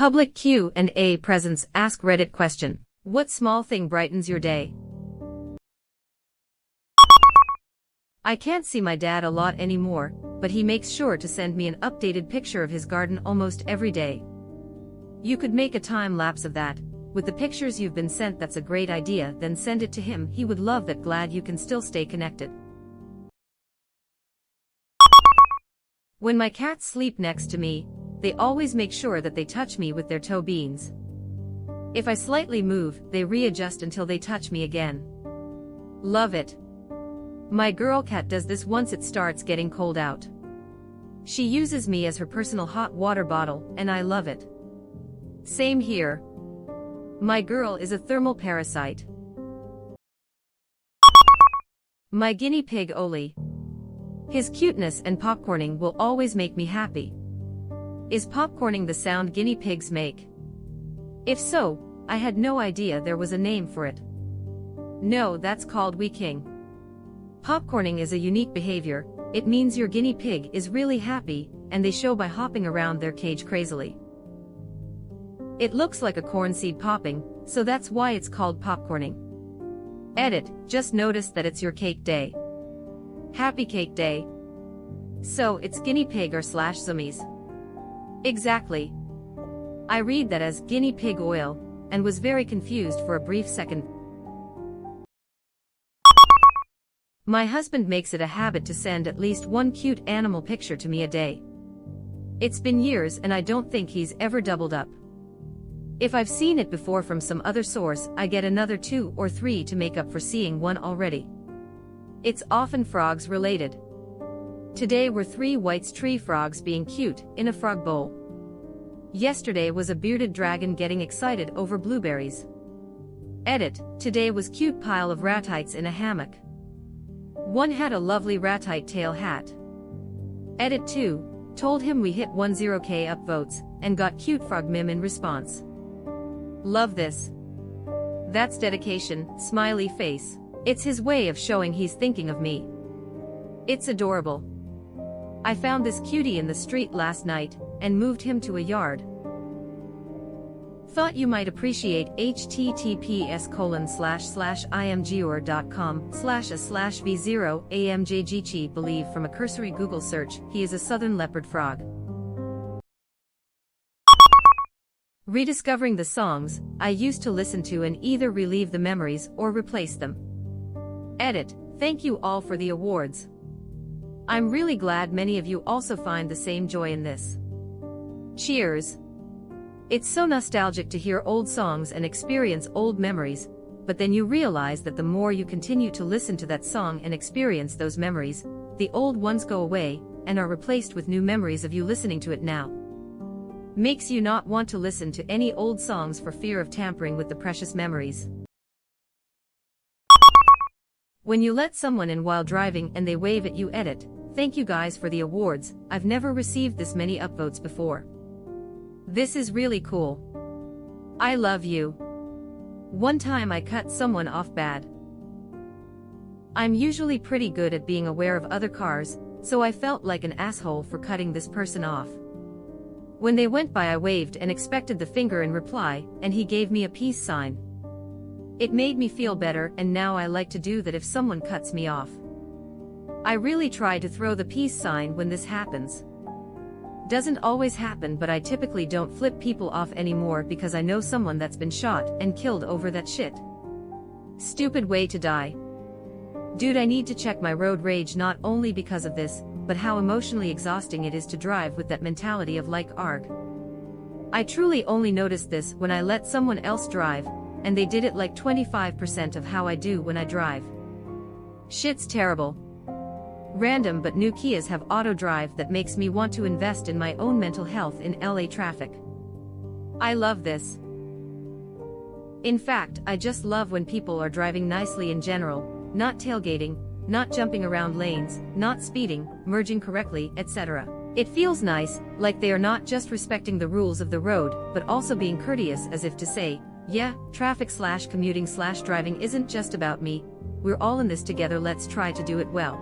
Public Q&A presents Ask Reddit question. What small thing brightens your day? I can't see my dad a lot anymore, but he makes sure to send me an updated picture of his garden almost every day. You could make a time lapse of that. With the pictures you've been sent, that's a great idea, then send it to him. He would love that. Glad you can still stay connected. When my cats sleep next to me, they always make sure that they touch me with their toe beans. If I slightly move, they readjust until they touch me again. Love it. My girl cat does this once it starts getting cold out. She uses me as her personal hot water bottle, and I love it. Same here. My girl is a thermal parasite. My guinea pig Oli. His cuteness and popcorning will always make me happy. Is popcorning the sound guinea pigs make? If so, I had no idea there was a name for it. No, that's called weaking. Popcorning is a unique behavior. It means your guinea pig is really happy, and they show by hopping around their cage crazily. It looks like a corn seed popping, so that's why it's called popcorning. Edit, just noticed that it's your cake day. Happy cake day. So it's guinea pig or slash zoomies. Exactly. I read that as guinea pig oil, and was very confused for a brief second. My husband makes it a habit to send at least one cute animal picture to me a day. It's been years and I don't think he's ever doubled up. If I've seen it before from some other source, I get another 2 or 3 to make up for seeing one already. It's often frogs related. Today were 3 whites tree frogs being cute in a frog bowl. Yesterday was a bearded dragon getting excited over blueberries. Edit, today was cute pile of ratites in a hammock. One had a lovely ratite tail hat. Edit 2, told him we hit 10k upvotes, and got cute frog meme in response. Love this. That's dedication, smiley face. It's his way of showing he's thinking of me. It's adorable. I found this cutie in the street last night, and moved him to a yard. Thought you might appreciate https://imgur.com/v0amjgchi believe from a cursory Google search, he is a southern leopard frog. Rediscovering the songs I used to listen to and either relive the memories or replace them. Edit, thank you all for the awards. I'm really glad many of you also find the same joy in this. Cheers. It's so nostalgic to hear old songs and experience old memories, but then you realize that the more you continue to listen to that song and experience those memories, the old ones go away and are replaced with new memories of you listening to it now. Makes you not want to listen to any old songs for fear of tampering with the precious memories. When you let someone in while driving and they wave at you. Edit, thank you guys for the awards. I've never received this many upvotes before. This is really cool. I love you. One time I cut someone off bad. I'm usually pretty good at being aware of other cars, so I felt like an asshole for cutting this person off. When they went by I waved and expected the finger in reply, and he gave me a peace sign. It made me feel better, and now I like to do that if someone cuts me off. I really try to throw the peace sign when this happens. Doesn't always happen, but I typically don't flip people off anymore because I know someone that's been shot and killed over that shit. Stupid way to die. Dude, I need to check my road rage, not only because of this, but how emotionally exhausting it is to drive with that mentality of like arg. I truly only noticed this when I let someone else drive, and they did it like 25% of how I do when I drive. Shit's terrible. Random, but new Kias have auto drive that makes me want to invest in my own mental health in LA traffic. I love this. In fact, I just love when people are driving nicely in general, not tailgating, not jumping around lanes, not speeding, merging correctly, etc. It feels nice, like they are not just respecting the rules of the road, but also being courteous, as if to say, yeah, traffic/commuting/driving isn't just about me, we're all in this together, let's try to do it well.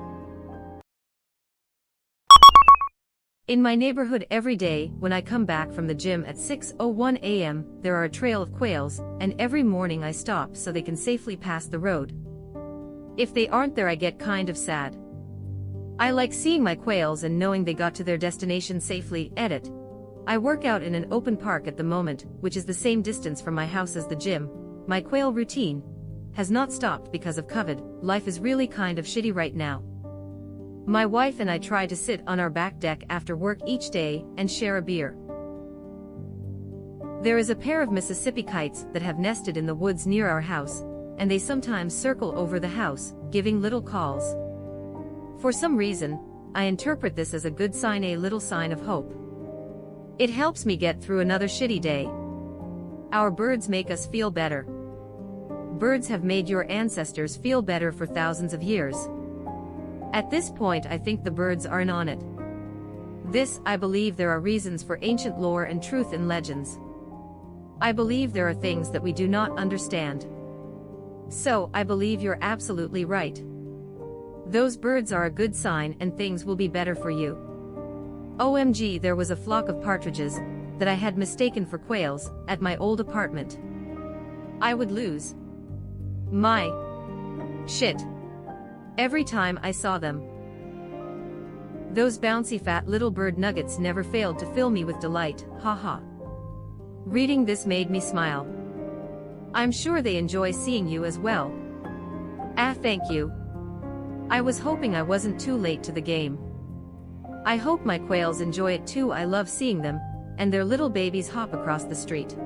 In my neighborhood every day, when I come back from the gym at 6:01 a.m., there are a trail of quails, and every morning I stop so they can safely pass the road. If they aren't there, I get kind of sad. I like seeing my quails and knowing they got to their destination safely. Edit. I work out in an open park at the moment, which is the same distance from my house as the gym. My quail routine has not stopped because of COVID. Life is really kind of shitty right now. My wife and I try to sit on our back deck after work each day and share a beer. There is a pair of Mississippi kites that have nested in the woods near our house, and they sometimes circle over the house, giving little calls. For some reason, I interpret this as a good sign, a little sign of hope. It helps me get through another shitty day. Our birds make us feel better. Birds have made your ancestors feel better for thousands of years. At this point, I think the birds are in on it. This, I believe there are reasons for ancient lore and truth in legends. I believe there are things that we do not understand. So, I believe you're absolutely right. Those birds are a good sign and things will be better for you. OMG, there was a flock of partridges that I had mistaken for quails at my old apartment. I would lose my shit every time I saw them. Those bouncy fat little bird nuggets never failed to fill me with delight, haha. Reading this made me smile. I'm sure they enjoy seeing you as well. Ah, thank you. I was hoping I wasn't too late to the game. I hope my quails enjoy it too. I love seeing them, and their little babies hop across the street.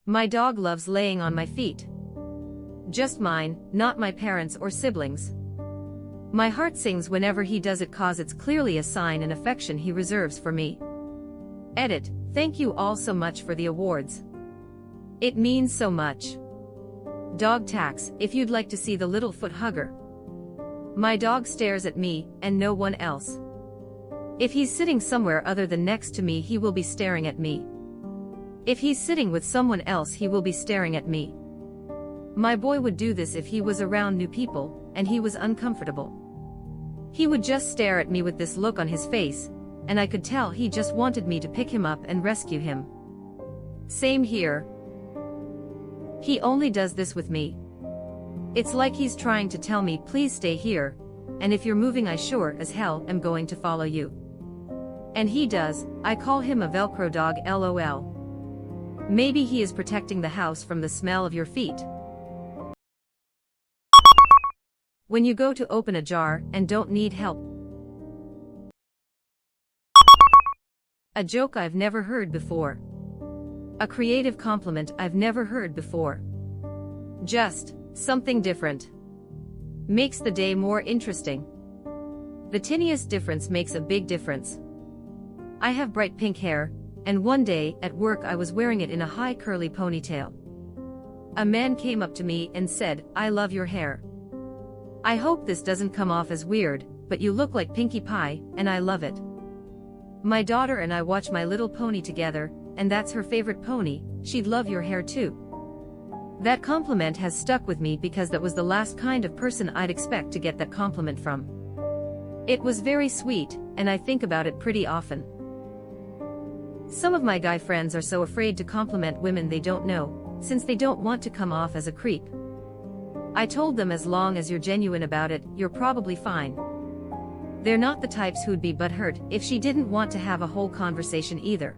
My dog loves laying on my feet. Just mine, not my parents or siblings. My heart sings whenever he does it, cause it's clearly a sign and affection he reserves for me. Edit. Thank you all so much for the awards. It means so much. Dog tax, if you'd like to see the little foot hugger. My dog stares at me, and no one else. If he's sitting somewhere other than next to me, he will be staring at me. If he's sitting with someone else, he will be staring at me. My boy would do this if he was around new people, and he was uncomfortable. He would just stare at me with this look on his face, and I could tell he just wanted me to pick him up and rescue him. Same here. He only does this with me. It's like he's trying to tell me, please stay here, and if you're moving, I sure as hell am going to follow you. And he does. I call him a Velcro dog, LOL. Maybe he is protecting the house from the smell of your feet. When you go to open a jar and don't need help. A joke I've never heard before. A creative compliment I've never heard before. Just something different. Makes the day more interesting. The tiniest difference makes a big difference. I have bright pink hair, and one day at work I was wearing it in a high curly ponytail. A man came up to me and said, "I love your hair. I hope this doesn't come off as weird, but you look like Pinkie Pie, and I love it." My daughter and I watch My Little Pony together, and that's her favorite pony. She'd love your hair too. That compliment has stuck with me because that was the last kind of person I'd expect to get that compliment from. It was very sweet, and I think about it pretty often. Some of my guy friends are so afraid to compliment women they don't know, since they don't want to come off as a creep. I told them as long as you're genuine about it, you're probably fine. They're not the types who'd be butthurt if she didn't want to have a whole conversation either.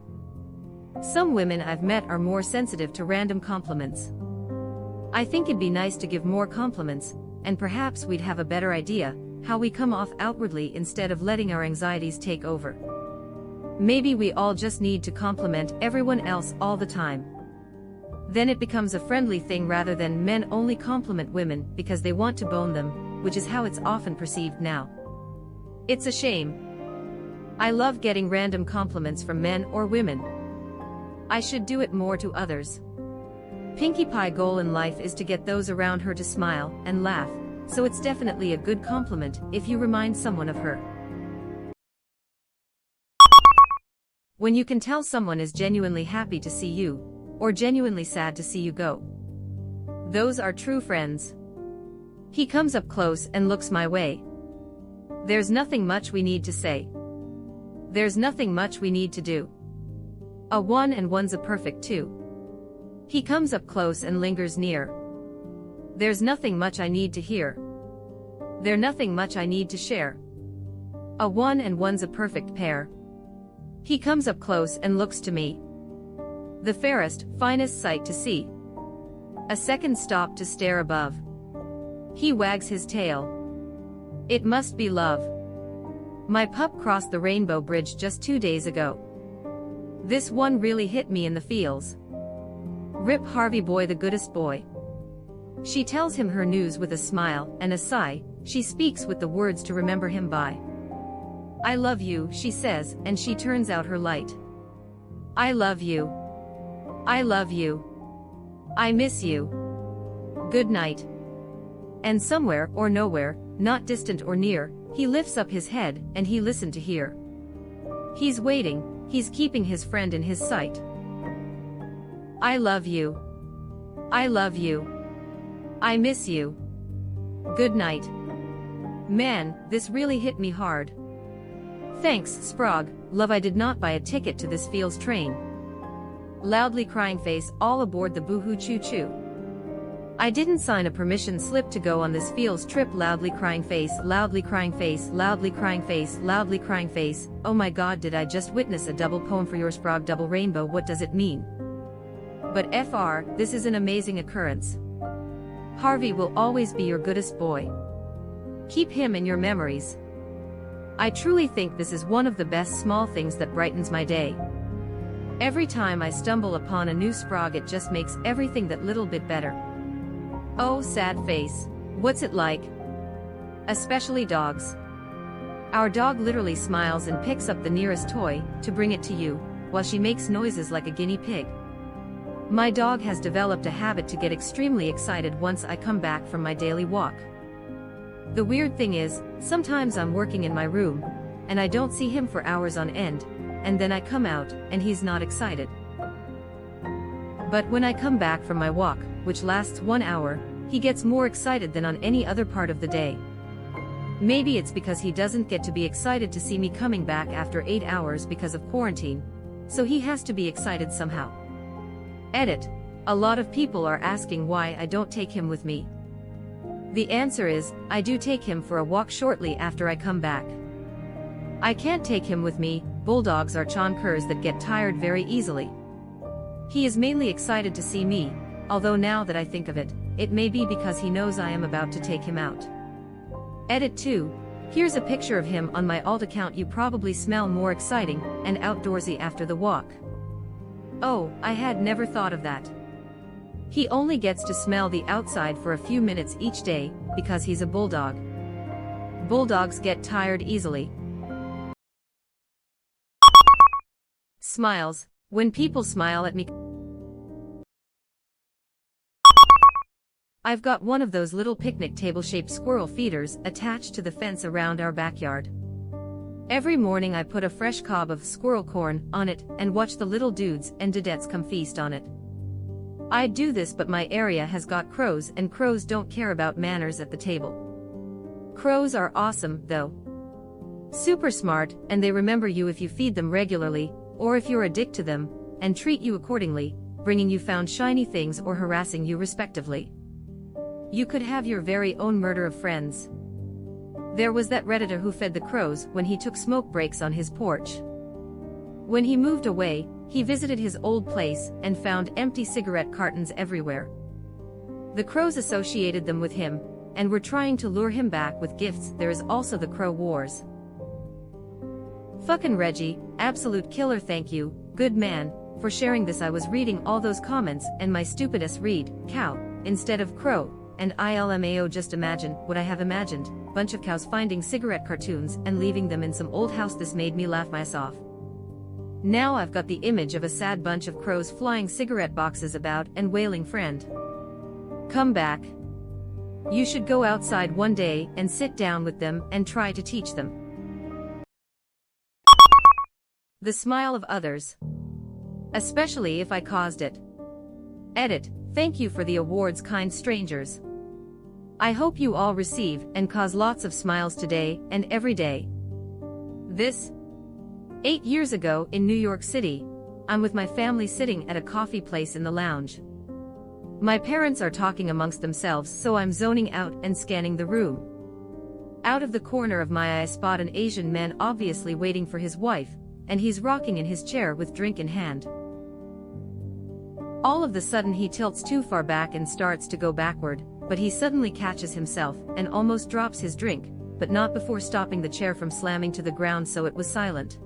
Some women I've met are more sensitive to random compliments. I think it'd be nice to give more compliments, and perhaps we'd have a better idea how we come off outwardly instead of letting our anxieties take over. Maybe we all just need to compliment everyone else all the time. Then it becomes a friendly thing rather than men only compliment women because they want to bone them, which is how it's often perceived now. It's a shame. I love getting random compliments from men or women. I should do it more to others. Pinkie Pie goal in life is to get those around her to smile and laugh, so it's definitely a good compliment if you remind someone of her. When you can tell someone is genuinely happy to see you, or genuinely sad to see you go. Those are true friends. He comes up close and looks my way. There's nothing much we need to say. There's nothing much we need to do. A 1 and 1's a perfect 2. He comes up close and lingers near. There's nothing much I need to hear. There's nothing much I need to share. A 1 and 1's a perfect pair. He comes up close and looks to me. The fairest, finest sight to see. A second stop to stare above. He wags his tail. It must be love. My pup crossed the rainbow bridge just 2 days ago. This one really hit me in the feels. Rip Harvey boy, the goodest boy. She tells him her news with a smile and a sigh. She speaks with the words to remember him by. I love you, she says, and she turns out her light. I love you. I love you. I miss you. Good night. And somewhere or nowhere, not distant or near, he lifts up his head and he listened to hear. He's waiting, he's keeping his friend in his sight. I love you. I love you. I miss you. Good night. Man, this really hit me hard. Thanks, Sprague, love, I did not buy a ticket to this feels train. Loudly crying face, all aboard the boohoo choo-choo. I didn't sign a permission slip to go on this feels trip. Loudly crying face, loudly crying face, loudly crying face, loudly crying face. Oh my god, did I just witness a double poem for your Sprague double rainbow? What does it mean? But FR, this is an amazing occurrence. Harvey will always be your goodest boy. Keep him in your memories. I truly think this is one of the best small things that brightens my day. Every time I stumble upon a new Sprague, it just makes everything that little bit better. Oh, sad face. What's it like? Especially dogs. Our dog literally smiles and picks up the nearest toy to bring it to you, while she makes noises like a guinea pig. My dog has developed a habit to get extremely excited once I come back from my daily walk. The weird thing is, sometimes I'm working in my room, and I don't see him for hours on end, and then I come out, and he's not excited. But when I come back from my walk, which lasts 1 hour, he gets more excited than on any other part of the day. Maybe it's because he doesn't get to be excited to see me coming back after 8 hours because of quarantine, so he has to be excited somehow. Edit. A lot of people are asking why I don't take him with me. The answer is, I do take him for a walk shortly after I come back. I can't take him with me, bulldogs are chonkers that get tired very easily. He is mainly excited to see me, although now that I think of it, it may be because he knows I am about to take him out. Edit 2. Here's a picture of him on my alt account. You probably smell more exciting and outdoorsy after the walk. Oh, I had never thought of that. He only gets to smell the outside for a few minutes each day, because he's a bulldog. Bulldogs get tired easily. Smiles. When people smile at me. I've got one of those little picnic table-shaped squirrel feeders attached to the fence around our backyard. Every morning I put a fresh cob of squirrel corn on it and watch the little dudes and dudettes come feast on it. I'd do this, but my area has got crows, and crows don't care about manners at the table. Crows are awesome, though. Super smart, and they remember you if you feed them regularly, or if you're a dick to them, and treat you accordingly, bringing you found shiny things or harassing you respectively. You could have your very own murder of friends. There was that Redditor who fed the crows when he took smoke breaks on his porch. When he moved away, he visited his old place and found empty cigarette cartons everywhere. The crows associated them with him, and were trying to lure him back with gifts. There is also the Crow Wars. Fucking Reggie, absolute killer. Thank you, good man, for sharing this. I was reading all those comments and my stupid ass read, cow, instead of crow, and ILMAO. Just imagine what I have imagined, bunch of cows finding cigarette cartoons and leaving them in some old house. This made me laugh my ass off. Now I've got the image of a sad bunch of crows flying cigarette boxes about and wailing, friend, come back. You should go outside one day and sit down with them and try to teach them. The smile of others. Especially if I caused it. Edit. Thank you for the awards, kind strangers. I hope you all receive and cause lots of smiles today and every day. This 8 years ago in New York City, I'm with my family sitting at a coffee place in the lounge. My parents are talking amongst themselves, so I'm zoning out and scanning the room. Out of the corner of my eye I spot an Asian man obviously waiting for his wife, and he's rocking in his chair with drink in hand. All of a sudden he tilts too far back and starts to go backward, but he suddenly catches himself and almost drops his drink, but not before stopping the chair from slamming to the ground, so it was silent.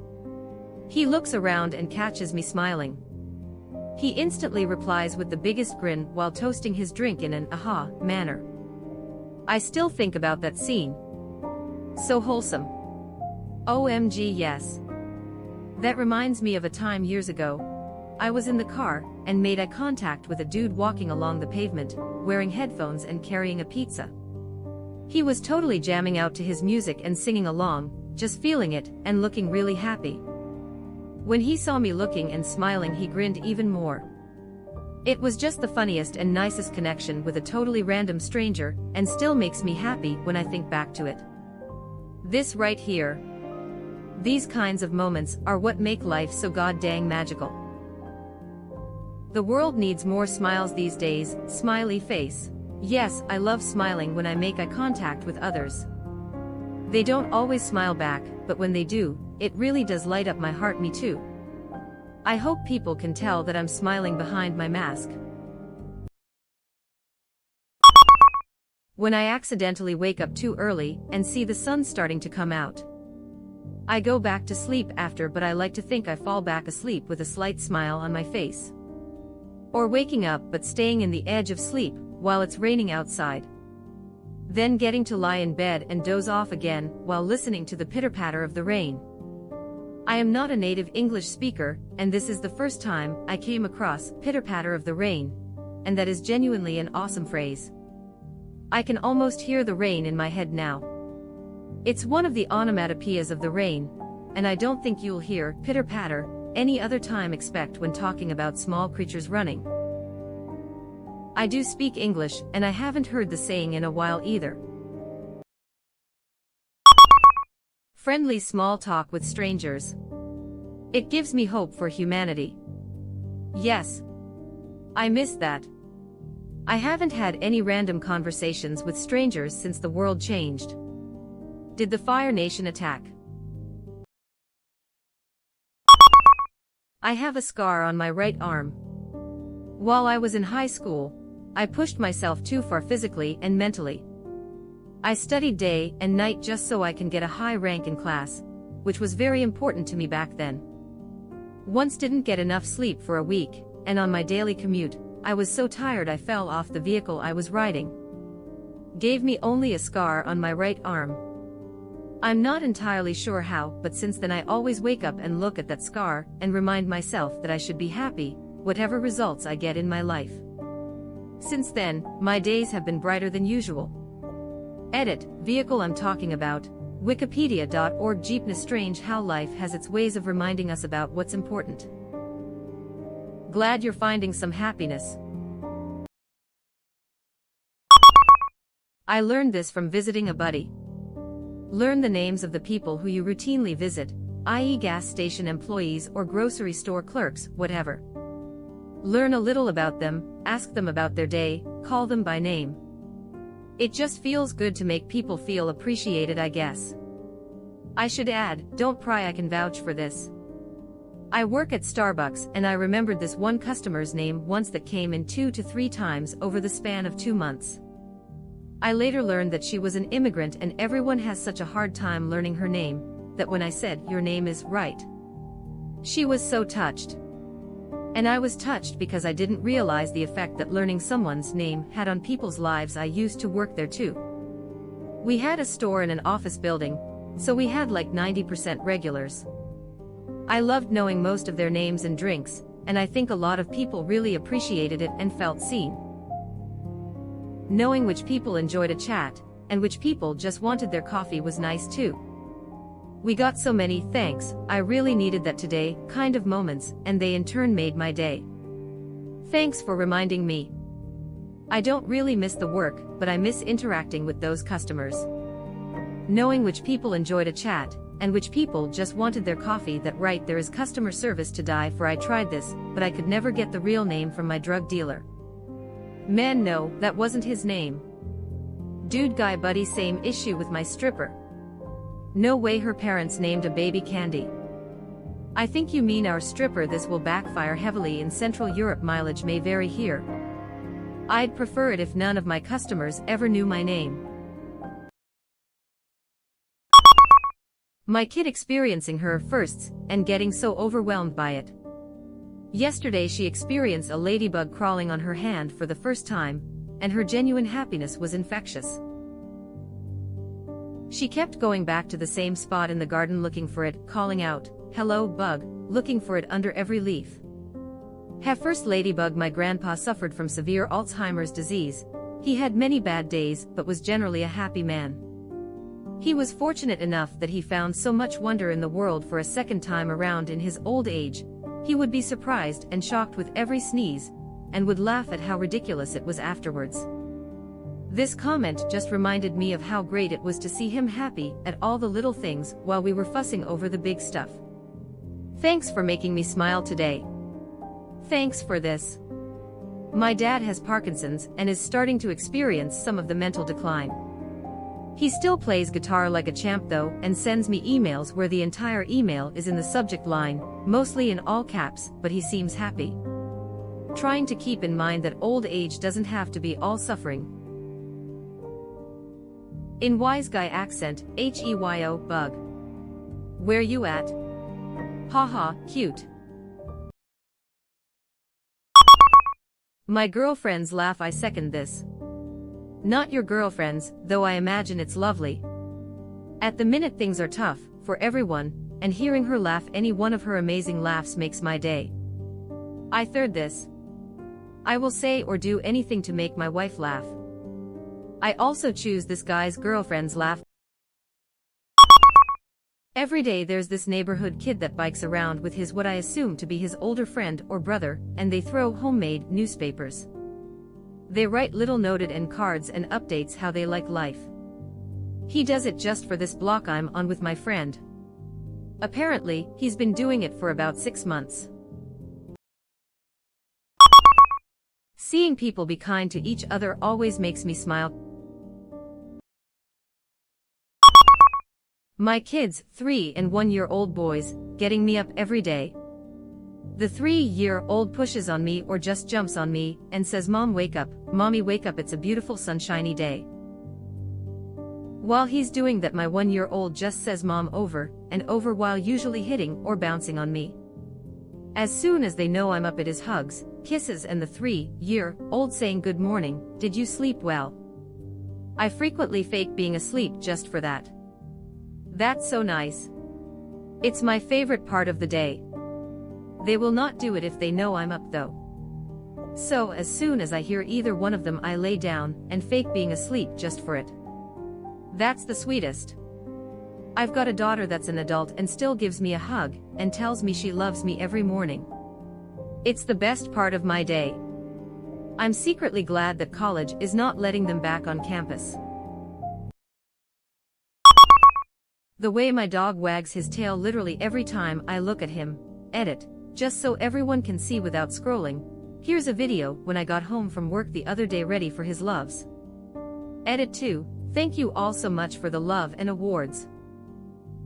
He looks around and catches me smiling. He instantly replies with the biggest grin while toasting his drink in an aha manner. I still think about that scene. So wholesome. OMG, yes. That reminds me of a time years ago. I was in the car and made eye contact with a dude walking along the pavement, wearing headphones and carrying a pizza. He was totally jamming out to his music and singing along, just feeling it and looking really happy. When he saw me looking and smiling, he grinned even more. It was just the funniest and nicest connection with a totally random stranger, and still makes me happy when I think back to it. This right here. These kinds of moments are what make life so goddamn magical. The world needs more smiles these days, smiley face. Yes, I love smiling when I make eye contact with others. They don't always smile back, but when they do, it really does light up my heart. Me too. I hope people can tell that I'm smiling behind my mask. When I accidentally wake up too early and see the sun starting to come out. I go back to sleep after, but I like to think I fall back asleep with a slight smile on my face. Or waking up but staying in the edge of sleep while it's raining outside. Then getting to lie in bed and doze off again while listening to the pitter-patter of the rain. I am not a native English speaker, and this is the first time I came across pitter-patter of the rain, and that is genuinely an awesome phrase. I can almost hear the rain in my head now. It's one of the onomatopoeias of the rain, and I don't think you'll hear pitter-patter any other time except when talking about small creatures running. I do speak English, and I haven't heard the saying in a while either. Friendly small talk with strangers. It gives me hope for humanity. Yes. I miss that. I haven't had any random conversations with strangers since the world changed. Did the Fire Nation attack? I have a scar on my right arm. While I was in high school, I pushed myself too far physically and mentally. I studied day and night just so I can get a high rank in class, which was very important to me back then. Once didn't get enough sleep for a week, and on my daily commute, I was so tired I fell off the vehicle I was riding. Gave me only a scar on my right arm. I'm not entirely sure how, but since then I always wake up and look at that scar and remind myself that I should be happy, whatever results I get in my life. Since then, my days have been brighter than usual. Edit, vehicle I'm talking about, wikipedia.org. Jeepness strange how life has its ways of reminding us about what's important. Glad you're finding some happiness. I learned this from visiting a buddy. Learn the names of the people who you routinely visit, i.e. gas station employees or grocery store clerks, whatever. Learn a little about them, ask them about their day, call them by name. It just feels good to make people feel appreciated, I guess. I should add, don't pry, I can vouch for this. I work at Starbucks, and I remembered this one customer's name once that came in 2 to 3 times over the span of 2 months. I later learned that she was an immigrant, and everyone has such a hard time learning her name, that when I said, "Your name is right," she was so touched. And I was touched because I didn't realize the effect that learning someone's name had on people's lives. I used to work there too. We had a store in an office building, so we had like 90% regulars. I loved knowing most of their names and drinks, and I think a lot of people really appreciated it and felt seen. Knowing which people enjoyed a chat, and which people just wanted their coffee was nice too. We got so many "thanks, I really needed that today" kind of moments, and they in turn made my day. Thanks for reminding me. I don't really miss the work, but I miss interacting with those customers. Knowing which people enjoyed a chat, and which people just wanted their coffee. That right, there is customer service to die for. I tried this, but I could never get the real name from my drug dealer. Man, no, that wasn't his name. Dude, guy, buddy, same issue with my stripper. No way her parents named a baby Candy. I think you mean our stripper. This will backfire heavily in Central Europe. Mileage may vary here. I'd prefer it if none of my customers ever knew my name. My kid experiencing her firsts, and getting so overwhelmed by it. Yesterday she experienced a ladybug crawling on her hand for the first time, and her genuine happiness was infectious. She kept going back to the same spot in the garden looking for it, calling out, "Hello, bug," looking for it under every leaf. First ladybug. My grandpa suffered from severe Alzheimer's disease. He had many bad days, but was generally a happy man. He was fortunate enough that he found so much wonder in the world. For a second time around in his old age, he would be surprised and shocked with every sneeze, and would laugh at how ridiculous it was afterwards. This comment just reminded me of how great it was to see him happy at all the little things while we were fussing over the big stuff. Thanks for making me smile today. Thanks for this. My dad has Parkinson's and is starting to experience some of the mental decline. He still plays guitar like a champ though, and sends me emails where the entire email is in the subject line, mostly in all caps, but he seems happy. Trying to keep in mind that old age doesn't have to be all suffering. In wise guy accent, HEYO, bug. Where you at? Haha, cute. My girlfriends laugh. I second this. Not your girlfriends, though I imagine it's lovely. At the minute things are tough, for everyone, and hearing her laugh, any one of her amazing laughs, makes my day. I third this. I will say or do anything to make my wife laugh. I also choose this guy's girlfriends laugh. Every day there's this neighborhood kid that bikes around with his what I assume to be his older friend or brother, and they throw homemade newspapers. They write little noted and cards and updates how they like life. He does it just for this block I'm on with my friend. Apparently, he's been doing it for about 6 months. Seeing people be kind to each other always makes me smile. My kids, 3 and 1-year-old boys, getting me up every day. The 3-year-old pushes on me or just jumps on me and says, "Mom, wake up, Mommy, wake up, it's a beautiful sunshiny day." While he's doing that, my 1-year-old just says "Mom" over and over, while usually hitting or bouncing on me. As soon as they know I'm up, it is hugs, kisses, and the 3-year-old saying, "Good morning, did you sleep well?" I frequently fake being asleep just for that. That's so nice. It's my favorite part of the day. They will not do it if they know I'm up though. So as soon as I hear either one of them, I lay down and fake being asleep just for it. That's the sweetest. I've got a daughter that's an adult and still gives me a hug and tells me she loves me every morning. It's the best part of my day. I'm secretly glad that college is not letting them back on campus. The way my dog wags his tail literally every time I look at him. Edit. Just so everyone can see without scrolling. Here's a video when I got home from work the other day ready for his loves. Edit 2. Thank you all so much for the love and awards.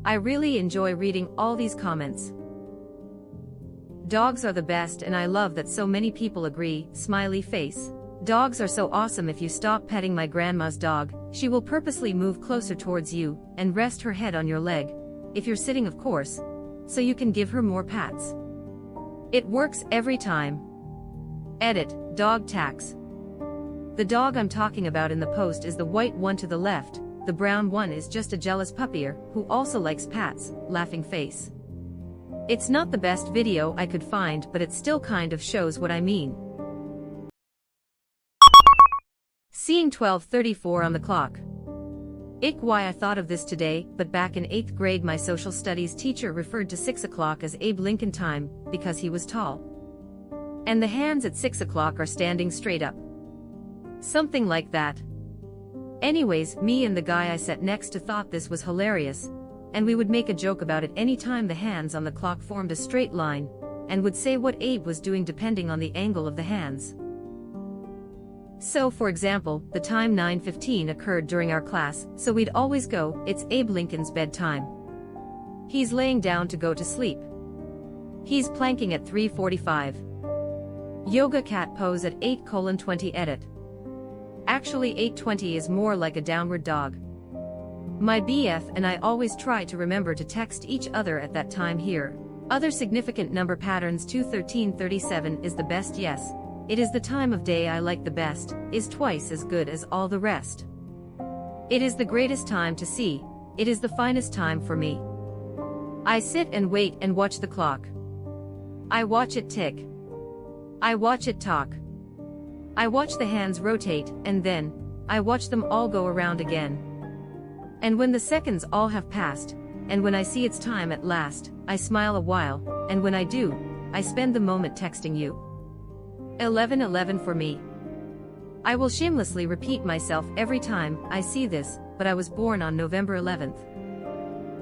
I really enjoy reading all these comments. Dogs are the best and I love that so many people agree, smiley face. Dogs are so awesome. If you stop petting my grandma's dog, she will purposely move closer towards you and rest her head on your leg. If you're sitting, of course, so you can give her more pats. It works every time. Edit. Dog tax. The dog I'm talking about in the post is the white one to the left, the brown one is just a jealous puppyer who also likes pats, laughing face. It's not the best video I could find, but it still kind of shows what I mean. Seeing 12:34 on the clock. Ick, why I thought of this today, but back in 8th grade my social studies teacher referred to 6 o'clock as Abe Lincoln time, because he was tall. And the hands at 6 o'clock are standing straight up. Something like that. Anyways, me and the guy I sat next to thought this was hilarious, and we would make a joke about it any time the hands on the clock formed a straight line, and would say what Abe was doing depending on the angle of the hands. So for example, the time 9:15 occurred during our class, so we'd always go, "It's Abe Lincoln's bedtime. He's laying down to go to sleep. He's planking at 3:45. Yoga cat pose at 8:20 edit. Actually 8:20 is more like a downward dog." My BF and I always try to remember to text each other at that time here. Other significant number patterns 2:13:37 is the best, yes. It is the time of day I like the best, is twice as good as all the rest. It is the greatest time to see, it is the finest time for me. I sit and wait and watch the clock. I watch it tick. I watch it talk. I watch the hands rotate, and then, I watch them all go around again. And when the seconds all have passed, and when I see it's time at last, I smile a while, and when I do, I spend the moment texting you. 11:11 for me. I will shamelessly repeat myself every time I see this, but I was born on November 11th.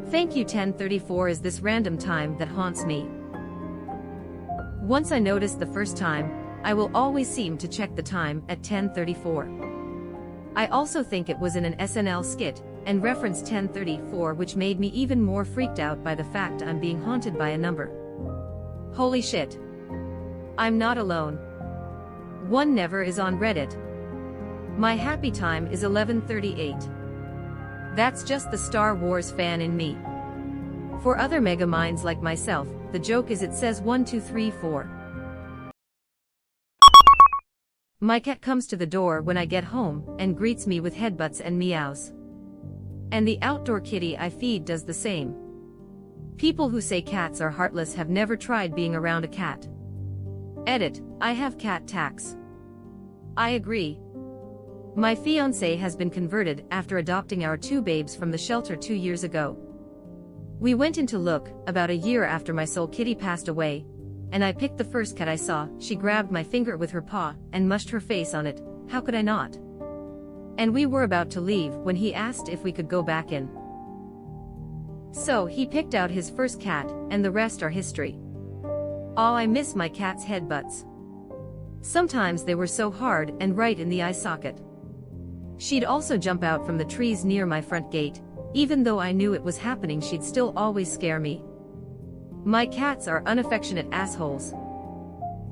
Thank you. 10:34 is this random time that haunts me. Once I notice the first time, I will always seem to check the time at 10:34. I also think it was in an SNL skit, and referenced 10:34, which made me even more freaked out by the fact I'm being haunted by a number. Holy shit. I'm not alone. One never is on Reddit. My happy time is 11:38. That's just the Star Wars fan in me. For other mega minds like myself, the joke is it says 1 2 3 4. My cat comes to the door when I get home and greets me with headbutts and meows. And the outdoor kitty I feed does the same. People who say cats are heartless have never tried being around a cat. Edit, I have cat tax. I agree. My fiancé has been converted after adopting our 2 babes from the shelter 2 years ago. We went into look, about a year after my soul kitty passed away, and I picked the first cat I saw. She grabbed my finger with her paw and mushed her face on it. How could I not? And we were about to leave when he asked if we could go back in. So he picked out his first cat, and the rest are history. Oh, I miss my cat's headbutts. Sometimes they were so hard and right in the eye socket. She'd also jump out from the trees near my front gate. Even though I knew it was happening, she'd still always scare me. My cats are unaffectionate assholes.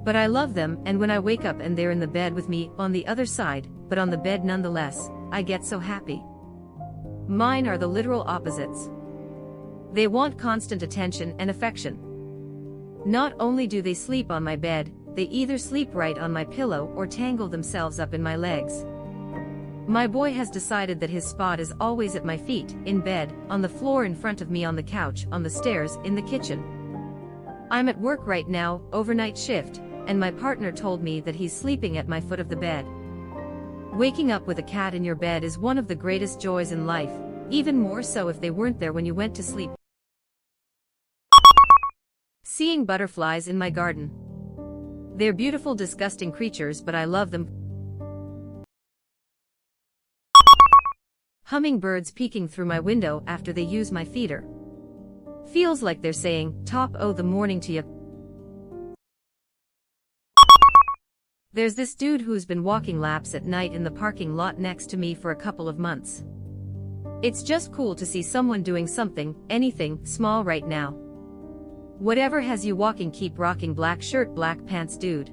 But I love them, and when I wake up and they're in the bed with me, on the other side, but on the bed nonetheless, I get so happy. Mine are the literal opposites. They want constant attention and affection. Not only do they sleep on my bed, they either sleep right on my pillow or tangle themselves up in my legs. My boy has decided that his spot is always at my feet, in bed, on the floor in front of me, on the couch, on the stairs, in the kitchen. I'm at work right now, overnight shift, and my partner told me that he's sleeping at my foot of the bed. Waking up with a cat in your bed is one of the greatest joys in life, even more so if they weren't there when you went to sleep. Seeing butterflies in my garden. They're beautiful, disgusting creatures, but I love them. Hummingbirds peeking through my window after they use my feeder. Feels like they're saying, top o' the morning to you. There's this dude who's been walking laps at night in the parking lot next to me for a couple of months. It's just cool to see someone doing something, anything, small right now. Whatever has you walking, keep rocking. Black shirt, black pants dude.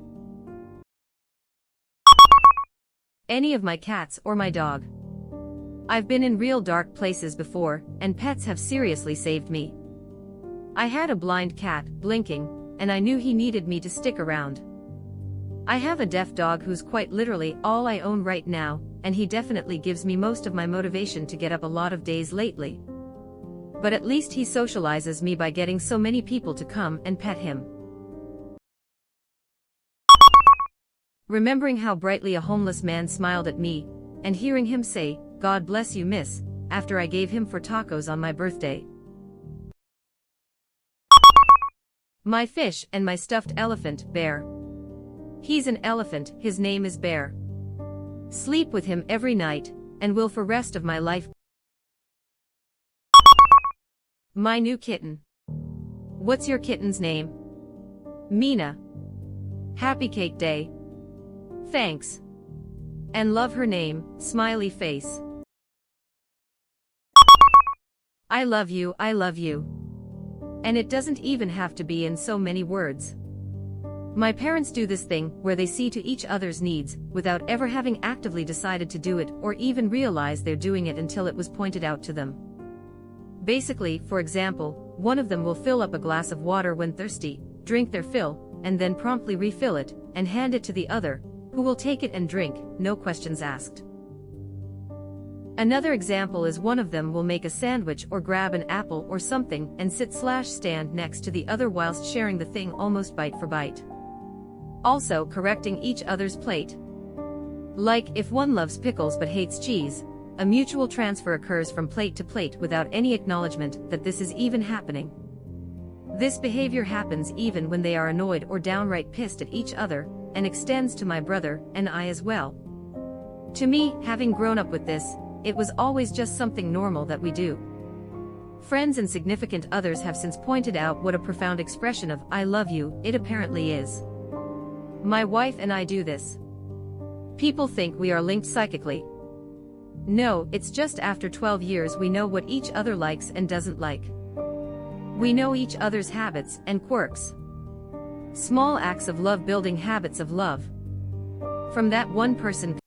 Any of my cats or my dog. I've been in real dark places before, and pets have seriously saved me. I had a blind cat, blinking, and I knew he needed me to stick around. I have a deaf dog who's quite literally all I own right now, and he definitely gives me most of my motivation to get up a lot of days lately. But at least he socializes me by getting so many people to come and pet him. Remembering how brightly a homeless man smiled at me, and hearing him say, "God bless you, miss," after I gave him for tacos on my birthday. My fish and my stuffed elephant, Bear. He's an elephant, his name is Bear. Sleep with him every night, and will for rest of my life. My new kitten. What's your kitten's name? Mina. Happy Cake Day. Thanks. And love her name, smiley face. I love you, I love you. And it doesn't even have to be in so many words. My parents do this thing where they see to each other's needs, without ever having actively decided to do it or even realize they're doing it until it was pointed out to them. Basically, for example, one of them will fill up a glass of water when thirsty, drink their fill, and then promptly refill it, and hand it to the other, who will take it and drink, no questions asked. Another example is one of them will make a sandwich or grab an apple or something and sit/stand next to the other whilst sharing the thing almost bite for bite. Also correcting each other's plate. Like if one loves pickles but hates cheese, a mutual transfer occurs from plate to plate without any acknowledgement that this is even happening. This behavior happens even when they are annoyed or downright pissed at each other, and extends to my brother and I as well. To me, having grown up with this, it was always just something normal that we do. Friends and significant others have since pointed out what a profound expression of "I love you" it apparently is. My wife and I do this. People think we are linked psychically. No, it's just after 12 years we know what each other likes and doesn't like. We know each other's habits and quirks. Small acts of love building habits of love. From that one person.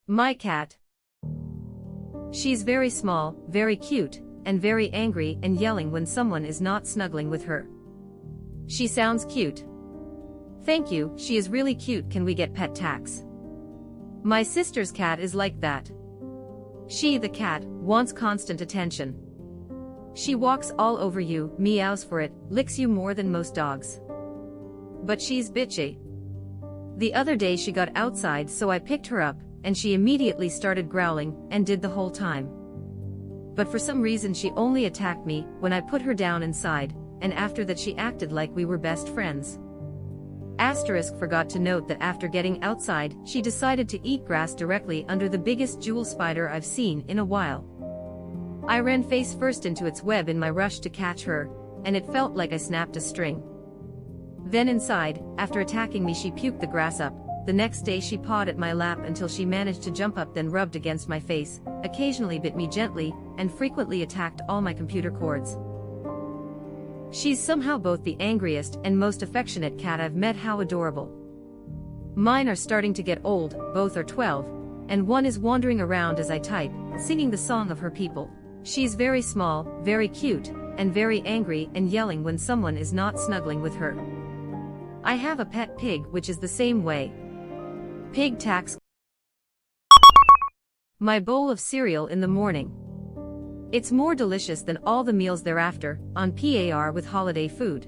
My cat. She's very small, very cute, and very angry and yelling when someone is not snuggling with her. She sounds cute. Thank you, she is really cute. Can we get pet tax? My sister's cat is like that. She, the cat, wants constant attention. She walks all over you, meows for it, licks you more than most dogs. But she's bitchy. The other day she got outside, so I picked her up, and she immediately started growling, and did the whole time. But for some reason she only attacked me when I put her down inside, and after that she acted like we were best friends. Asterisk forgot to note that after getting outside, she decided to eat grass directly under the biggest jewel spider I've seen in a while. I ran face first into its web in my rush to catch her, and it felt like I snapped a string. Then inside, after attacking me, she puked the grass up. The next day she pawed at my lap until she managed to jump up, then rubbed against my face, occasionally bit me gently, and frequently attacked all my computer cords. She's somehow both the angriest and most affectionate cat I've met. How adorable. Mine are starting to get old, both are 12, and one is wandering around as I type, singing the song of her people. She's very small, very cute, and very angry and yelling when someone is not snuggling with her. I have a pet pig which is the same way. Pig tax. My bowl of cereal in the morning. It's more delicious than all the meals thereafter, on par with holiday food.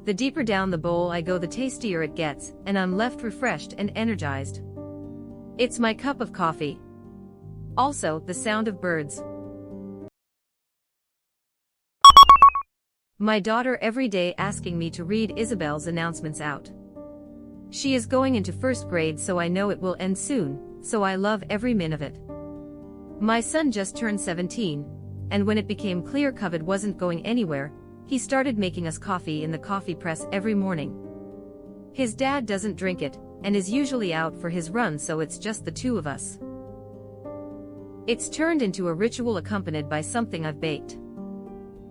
The deeper down the bowl I go, the tastier it gets, and I'm left refreshed and energized. It's my cup of coffee. Also, the sound of birds. My daughter every day asking me to read Isabel's announcements out. She is going into first grade, so I know it will end soon, so I love every minute of it. My son just turned 17, and when it became clear COVID wasn't going anywhere, he started making us coffee in the coffee press every morning. His dad doesn't drink it, and is usually out for his run, so it's just the two of us. It's turned into a ritual accompanied by something I've baked.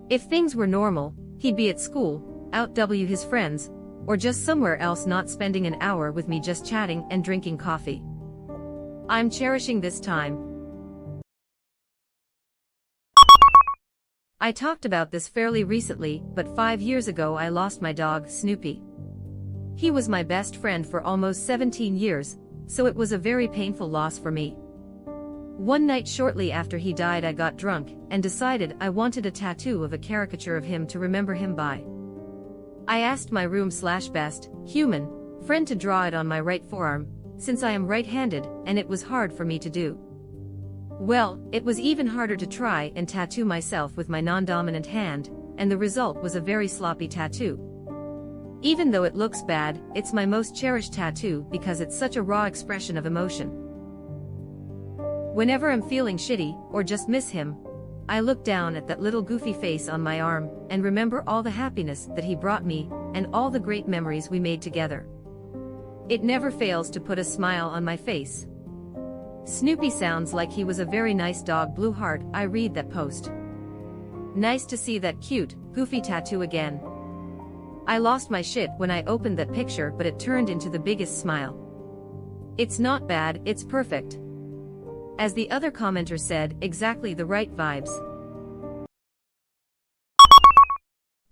If things were normal, he'd be at school, out w his friends, or just somewhere else, not spending an hour with me just chatting and drinking coffee. I'm cherishing this time. I talked about this fairly recently, but 5 years ago I lost my dog, Snoopy. He was my best friend for almost 17 years, so it was a very painful loss for me. One night shortly after he died, I got drunk and decided I wanted a tattoo of a caricature of him to remember him by. I asked my room/best human friend to draw it on my right forearm, since I am right-handed, and it was hard for me to do. Well, it was even harder to try and tattoo myself with my non-dominant hand, and the result was a very sloppy tattoo. Even though it looks bad, it's my most cherished tattoo because it's such a raw expression of emotion. Whenever I'm feeling shitty, or just miss him, I look down at that little goofy face on my arm, and remember all the happiness that he brought me, and all the great memories we made together. It never fails to put a smile on my face. Snoopy sounds like he was a very nice dog. Blue heart. I read that post. Nice to see that cute, goofy tattoo again. I lost my shit when I opened that picture, but it turned into the biggest smile. It's not bad, it's perfect. As the other commenter said, exactly the right vibes.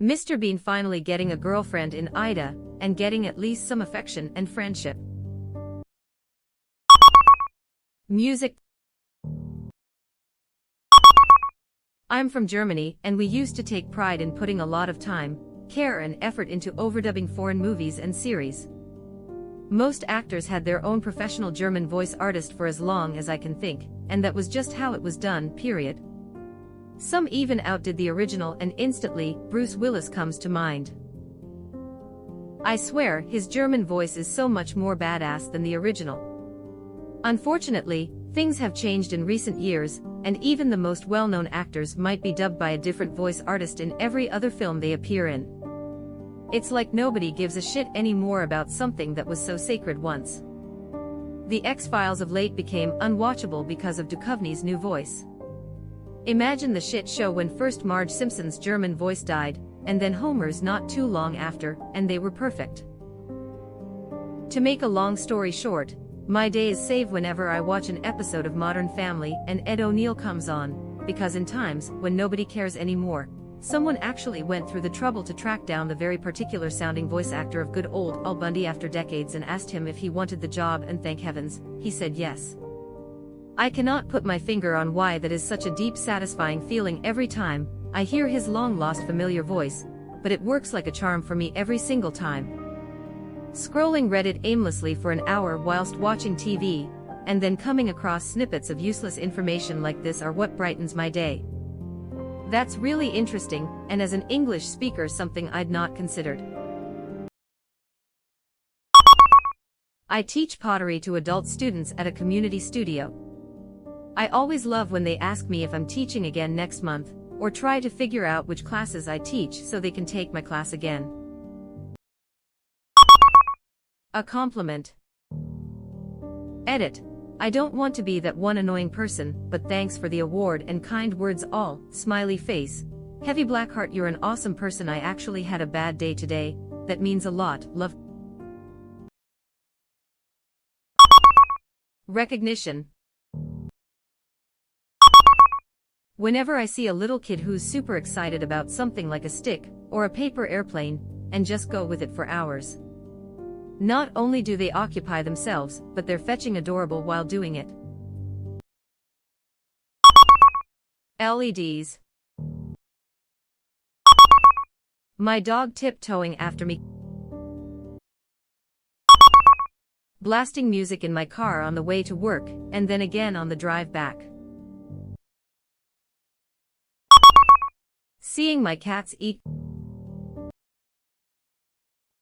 Mr. Bean finally getting a girlfriend in Ida, and getting at least some affection and friendship. Music. I'm from Germany, and we used to take pride in putting a lot of time, care and effort into overdubbing foreign movies and series. Most actors had their own professional German voice artist for as long as I can think, and that was just how it was done, period. Some even outdid the original, and instantly, Bruce Willis comes to mind. I swear, his German voice is so much more badass than the original. Unfortunately, things have changed in recent years, and even the most well-known actors might be dubbed by a different voice artist in every other film they appear in. It's like nobody gives a shit anymore about something that was so sacred once. The X-Files of late became unwatchable because of Duchovny's new voice. Imagine the shit show when first Marge Simpson's German voice died, and then Homer's not too long after, and they were perfect. To make a long story short, my day is saved whenever I watch an episode of Modern Family and Ed O'Neill comes on, because in times when nobody cares anymore, someone actually went through the trouble to track down the very particular sounding voice actor of good old Al Bundy after decades and asked him if he wanted the job, and thank heavens, he said yes. I cannot put my finger on why that is such a deep satisfying feeling every time I hear his long-lost familiar voice, but it works like a charm for me every single time. Scrolling Reddit aimlessly for an hour whilst watching TV, and then coming across snippets of useless information like this are what brightens my day. That's really interesting, and as an English speaker something I'd not considered. I teach pottery to adult students at a community studio. I always love when they ask me if I'm teaching again next month, or try to figure out which classes I teach so they can take my class again. A compliment. Edit. I don't want to be that one annoying person, but thanks for the award and kind words all, smiley face. Heavy black heart. You're an awesome person. I actually had a bad day today. That means a lot, love. Recognition. Whenever I see a little kid who's super excited about something like a stick, or a paper airplane, and just go with it for hours. Not only do they occupy themselves, but they're fetching adorable while doing it. LEDs. My dog tiptoeing after me. Blasting music in my car on the way to work, and then again on the drive back. Seeing my cats eat.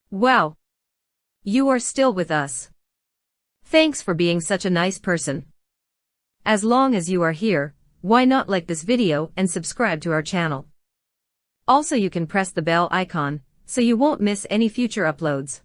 Wow. You are still with us. Thanks for being such a nice person. As long as you are here, why not like this video and subscribe to our channel? Also, you can press the bell icon, so you won't miss any future uploads.